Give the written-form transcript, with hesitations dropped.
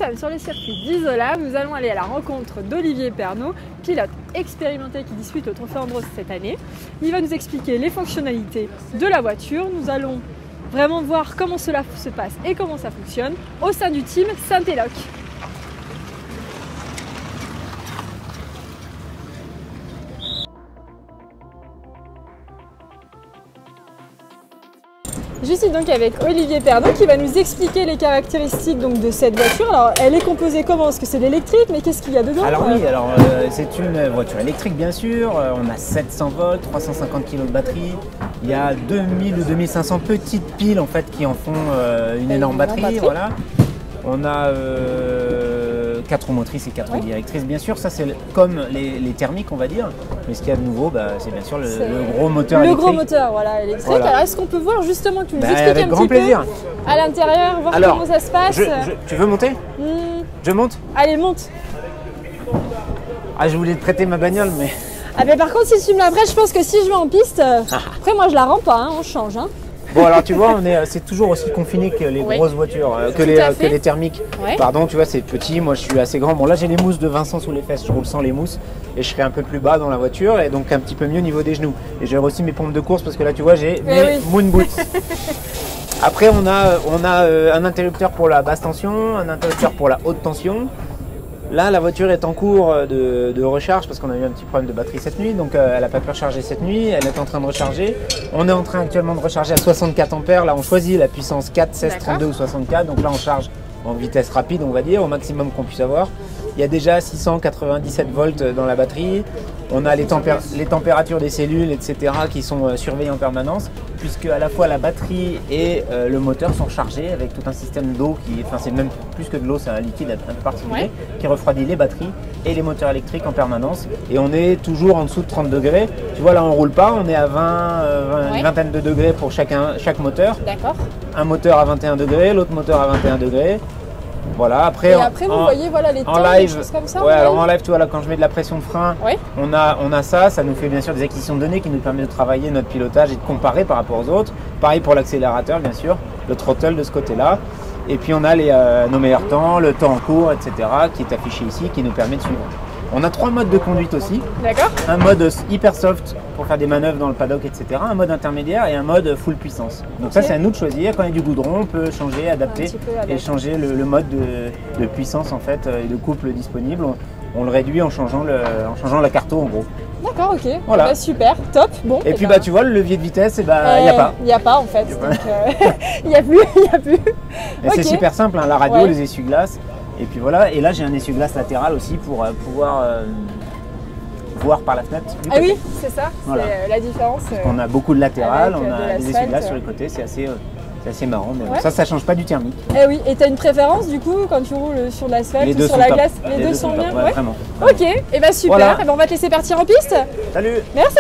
sommes sur les circuits d'Isola. Nous allons aller à la rencontre d'Olivier Pernaut, pilote expérimenté qui dispute le Trophée Andros cette année. Il va nous expliquer les fonctionnalités de la voiture. Nous allons vraiment voir comment cela se passe et comment ça fonctionne au sein du team Saint-Éloc. Je suis donc avec Olivier Pernaut qui va nous expliquer les caractéristiques donc, de cette voiture. Alors, elle est composée comment? Parce que c'est de l'électrique, mais qu'est-ce qu'il y a dedans? Alors oui, c'est une voiture électrique bien sûr. On a 700 volts, 350 kg de batterie. Il y a 2000 ou 2500 petites piles en fait qui en font une énorme batterie. Voilà. On a 4 roues motrices et 4 roues directrices. Bien sûr, ça c'est comme les thermiques on va dire. Mais ce qu'il y a de nouveau, c'est bien sûr le gros moteur électrique. Le gros moteur voilà, électrique. Voilà. Alors est-ce qu'on peut voir justement, tu nous expliques avec un grand petit plaisir. peu à l'intérieur, voir comment ça se passe. Tu veux monter? Je monte? Allez, monte. Ah, je voulais te prêter ma bagnole, mais... Ah mais par contre, si tu me la prêtes, je pense que si je vais en piste, après moi je la rends pas, hein, on change. Hein. Bon alors tu vois, c'est toujours aussi confiné que les grosses voitures, que les thermiques. Ouais. Pardon, tu vois, c'est petit, moi je suis assez grand. Bon là j'ai les mousses de Vincent sous les fesses, je roule sans les mousses et je serai un peu plus bas dans la voiture et donc un petit peu mieux au niveau des genoux. Et j'ai aussi mes pompes de course parce que là tu vois j'ai mes moon boots. Après on a un interrupteur pour la basse tension, un interrupteur pour la haute tension. Là, la voiture est en cours de recharge parce qu'on a eu un petit problème de batterie cette nuit, donc elle n'a pas pu recharger cette nuit, elle est en train de recharger. On est en train actuellement de recharger à 64 ampères, là on choisit la puissance 4, 16, 32 ou 64, donc là on charge en vitesse rapide on va dire, au maximum qu'on puisse avoir. Il y a déjà 697 volts dans la batterie, on a les températures des cellules, etc. qui sont surveillées en permanence, puisque à la fois la batterie et le moteur sont chargés avec tout un système d'eau enfin c'est même plus que de l'eau, c'est un liquide un peu particulier qui refroidit les batteries et les moteurs électriques en permanence. Et on est toujours en dessous de 30 degrés. Tu vois là on roule pas, on est à une vingtaine de degrés pour chaque moteur. D'accord. Un moteur à 21 degrés, l'autre moteur à 21 degrés. Voilà, après, vous voyez voilà, les temps, live, des choses comme ça. Alors en live, tu vois, là, quand je mets de la pression de frein, on a ça nous fait bien sûr des acquisitions de données qui nous permet de travailler notre pilotage et de comparer par rapport aux autres. Pareil pour l'accélérateur, bien sûr, le throttle de ce côté-là. Et puis on a nos meilleurs temps, le temps en cours, etc. qui est affiché ici, qui nous permet de suivre. On a 3 modes de conduite aussi. D'accord. Un mode hyper soft pour faire des manœuvres dans le paddock, etc. Un mode intermédiaire et un mode full puissance. Donc ça, c'est à nous de choisir. Quand il y a du goudron, on peut changer, adapter et changer le mode de puissance en fait et de couple disponible. On le réduit en changeant la carto en gros. D'accord, ok. Voilà. Super, top. Bon. Et puis tu vois, le levier de vitesse, il n'y a pas. Il n'y a pas en fait. Il n'y a plus. Et c'est super simple, hein, la radio, les essuie-glaces. Et puis voilà, et là j'ai un essuie-glace latéral aussi pour pouvoir voir par la fenêtre. Ah oui, c'est ça, c'est la différence. On a beaucoup de latéral, on a des essuie-glaces sur les côtés, c'est assez marrant, mais ça change pas du thermique. Eh oui, et tu as une préférence du coup quand tu roules sur l'asphalte ou sur la glace? Les deux sont bien, vraiment. Ok, et bah super, voilà. On va te laisser partir en piste. Salut. Merci.